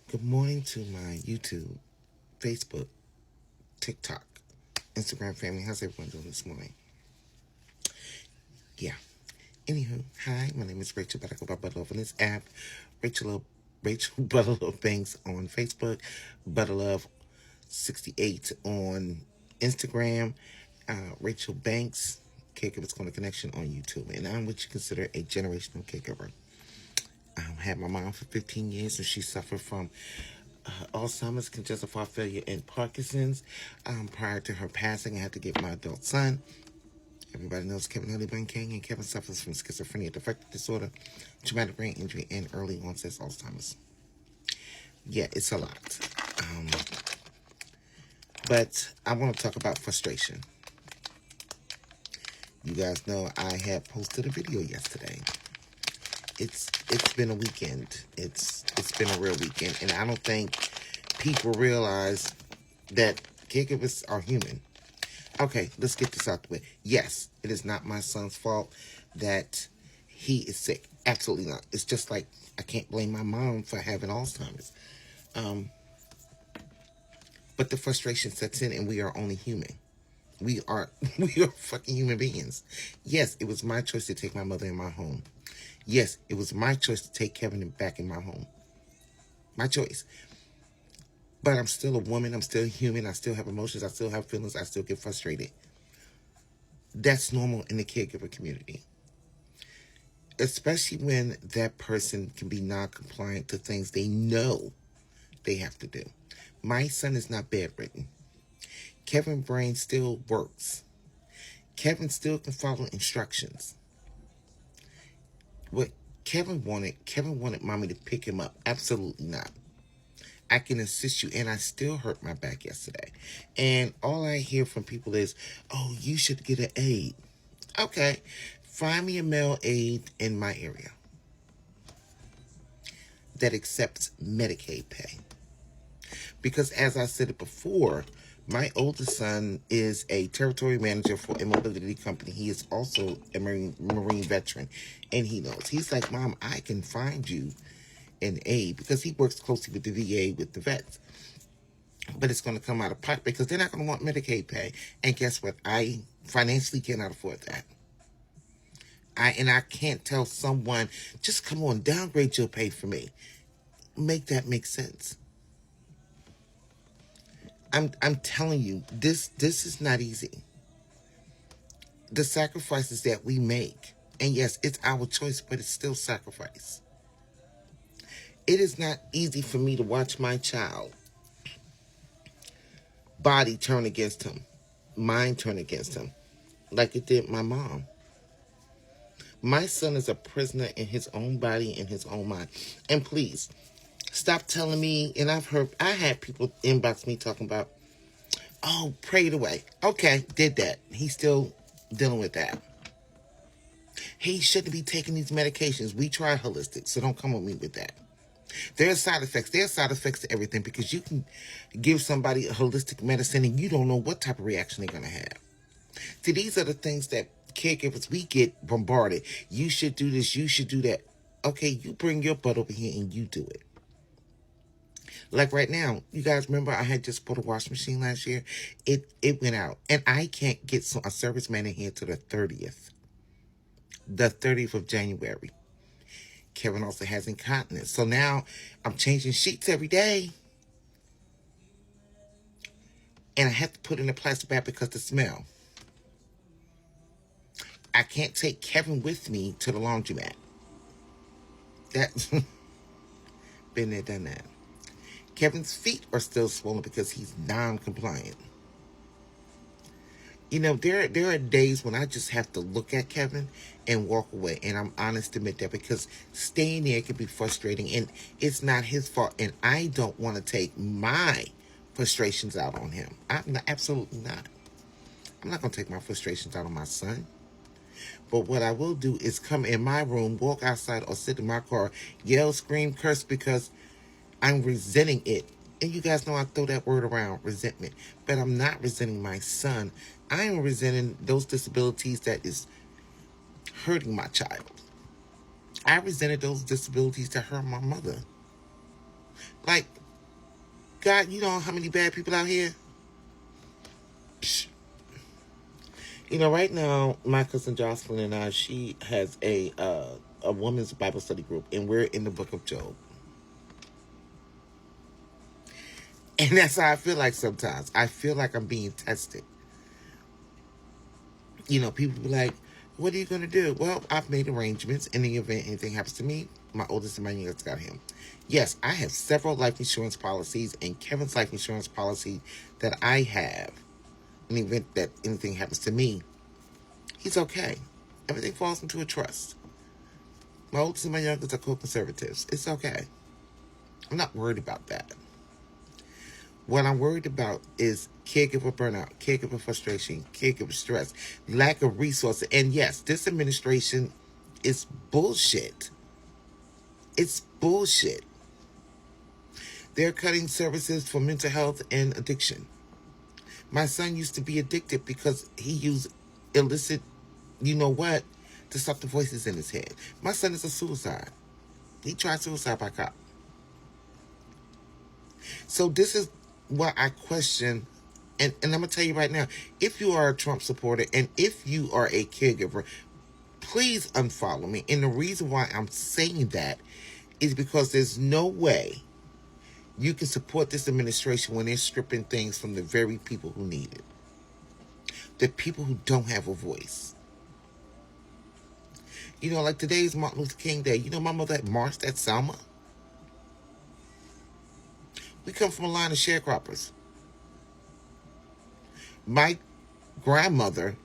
Good morning to my YouTube, Facebook, TikTok, Instagram family. How's everyone doing this morning? Yeah. Anywho, hi, my name is Rachel, but I go by Butterlove on this app. Rachel Butterlove Banks on Facebook, Butterlove68 on Instagram, Rachel Banks, Caregivers Corner Connection on YouTube. And I'm what you consider a generational caregiver. I had my mom for 15 years, and she suffered from Alzheimer's, congestive heart failure, and Parkinson's. Prior to her passing, I had to get my adult son. Everybody knows Kevin Honeyburn King, and Kevin suffers from schizophrenia, affective disorder, traumatic brain injury, and early onset Alzheimer's. Yeah, it's a lot. But I want to talk about frustration. You guys know I had posted a video yesterday. It's been a weekend. It's been a real weekend, and I don't think people realize that caregivers are human. Okay, let's get this out the way. Yes, it is not my son's fault that he is sick. Absolutely not. It's just like I can't blame my mom for having Alzheimer's. But the frustration sets in, and we are only human. We are we are fucking human beings. Yes, it was my choice to take my mother in my home. Yes, it was my choice to take Kevin back in my home. My choice. But I'm still a woman. I'm still human. I still have emotions. I still have feelings. I still get frustrated. That's normal in the caregiver community. Especially when that person can be non-compliant to things they know they have to do. My son is not bedridden. Kevin's brain still works. Kevin still can follow instructions. What Kevin wanted mommy to pick him up. Absolutely not. I can assist you, and I still hurt my back yesterday. And all I hear from people is, oh, you should get an aide. Okay, find me a male aide in my area that accepts Medicaid pay. Because as I said it before, my oldest son is a territory manager for a mobility company. He is also a Marine veteran, and he knows. He's like, Mom, I can find you an aide, because he works closely with the VA, with the vets. But it's going to come out of pocket because they're not going to want Medicaid pay. And guess what? I financially cannot afford that. I can't tell someone, just come on, downgrade your pay for me. Make that make sense. I'm telling you, this is not easy. The sacrifices that we make, and yes, it's our choice, but it's still sacrifice. It is not easy for me to watch my child body turn against him, mind turn against him, like it did my mom. My son is a prisoner in his own body, in his own mind. And please, stop telling me, and I had people inbox me talking about, oh, prayed away. Okay, did that. He's still dealing with that. He shouldn't be taking these medications. We try holistic, so don't come with me with that. There's side effects. There's side effects to everything, because you can give somebody a holistic medicine and you don't know what type of reaction they're going to have. See, these are the things that caregivers, we get bombarded. You should do this. You should do that. Okay, you bring your butt over here and you do it. Like right now, you guys remember I had just bought a washing machine last year? It went out. And I can't get a serviceman in here to the 30th. The 30th of January. Kevin also has incontinence. So now I'm changing sheets every day. And I have to put in a plastic bag because of the smell. I can't take Kevin with me to the laundromat. That's been there, done that. Kevin's feet are still swollen because he's non-compliant. You know, there are days when I just have to look at Kevin and walk away. And I'm honest to admit that, because staying there can be frustrating, and it's not his fault. And I don't want to take my frustrations out on him. Absolutely not. I'm not going to take my frustrations out on my son. But what I will do is come in my room, walk outside, or sit in my car, yell, scream, curse, because I'm resenting it. And you guys know I throw that word around, resentment. But I'm not resenting my son. I am resenting those disabilities that is hurting my child. I resented those disabilities that hurt my mother. Like, you know how many bad people out here? Psh. You know, right now, my cousin Jocelyn and I, she has a women's Bible study group, and we're in the book of Job. And that's how I feel like sometimes. I feel like I'm being tested. You know, people be like, what are you going to do? Well, I've made arrangements. In the event anything happens to me, my oldest and my youngest got him. Yes, I have several life insurance policies, and Kevin's life insurance policy that I have, in the event that anything happens to me, he's okay. Everything falls into a trust. My oldest and my youngest are co-conservatives. It's okay. I'm not worried about that. What I'm worried about is caregiver burnout, caregiver frustration, caregiver stress, lack of resources. And yes, this administration is bullshit. It's bullshit. They're cutting services for mental health and addiction. My son used to be addicted because he used illicit, you know what, to stop the voices in his head. My son is a suicide. He tried suicide by cop. So this is what I question. And I'm going to tell you right now, if you are a Trump supporter and if you are a caregiver, please unfollow me. And the reason why I'm saying that is because there's no way you can support this administration when they're stripping things from the very people who need it. The people who don't have a voice. You know, like today's Martin Luther King Day. You know my mother had marched at Selma? We come from a line of sharecroppers. My grandmother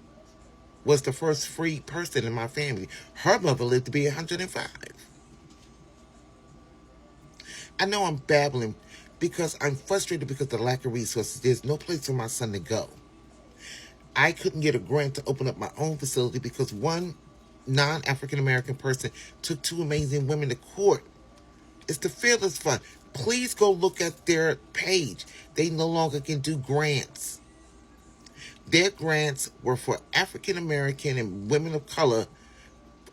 was the first free person in my family. Her mother lived to be 105. I know I'm babbling because I'm frustrated because of the lack of resources. There's no place for my son to go. I couldn't get a grant to open up my own facility because one non-African American person took two amazing women to court. It's the Fearless Fund. Please go look at their page. They no longer can do grants. Their grants were for African American and women of color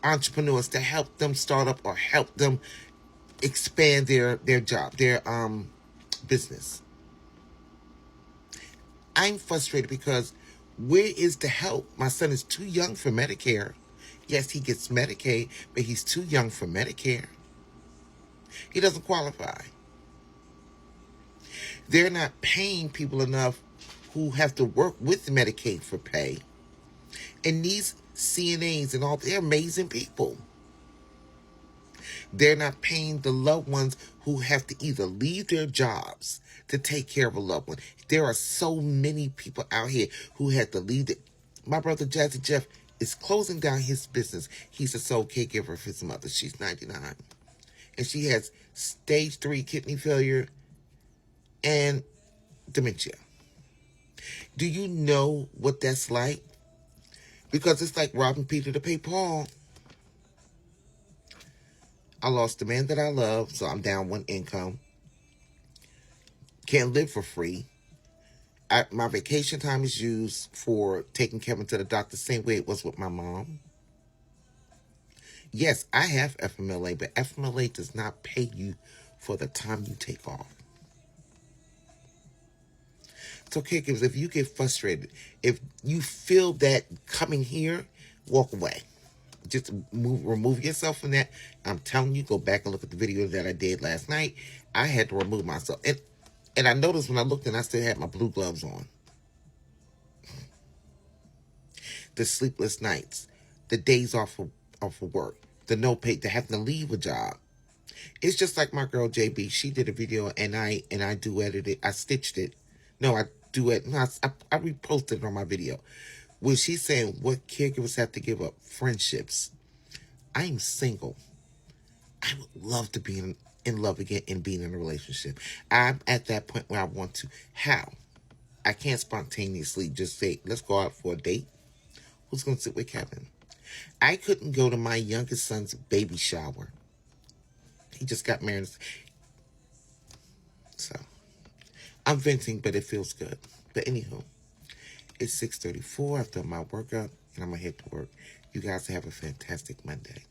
entrepreneurs to help them start up or help them expand their job, their business. I'm frustrated because where is the help? My son is too young for Medicare. Yes, he gets Medicaid, but he's too young for Medicare. He doesn't qualify. They're not paying people enough who have to work with Medicaid for pay. And these CNAs and all, they're amazing people. They're not paying the loved ones who have to either leave their jobs to take care of a loved one. There are so many people out here who had to leave it. My brother Jazzy Jeff is closing down his business. He's a sole caregiver of his mother. She's 99. And she has stage 3 kidney failure and dementia. Do you know what that's like? Because it's like robbing Peter to pay Paul. I lost the man that I love, so I'm down one income. Can't live for free. My vacation time is used for taking Kevin to the doctor, same way it was with my mom. Yes, I have FMLA, but FMLA does not pay you for the time you take off. So caregivers, if you get frustrated, if you feel that coming here, walk away. Just remove yourself from that. I'm telling you, go back and look at the video that I did last night. I had to remove myself. And I noticed when I looked and I still had my blue gloves on. The sleepless nights, the days off of work, the no pay, the having to leave a job. It's just like my girl JB. She did a video and I duetted it. I stitched it. No, I duet. No, I reposted it on my video. When she's saying what caregivers have to give up, friendships. I'm single. I would love to be in love again and being in a relationship. I'm at that point where I want to. How? I can't spontaneously just say, let's go out for a date. Who's going to sit with Kevin? I couldn't go to my youngest son's baby shower. He just got married. So, I'm venting, but it feels good. But anywho, it's 6:34. I've done my workout, and I'm going to head to work. You guys have a fantastic Monday.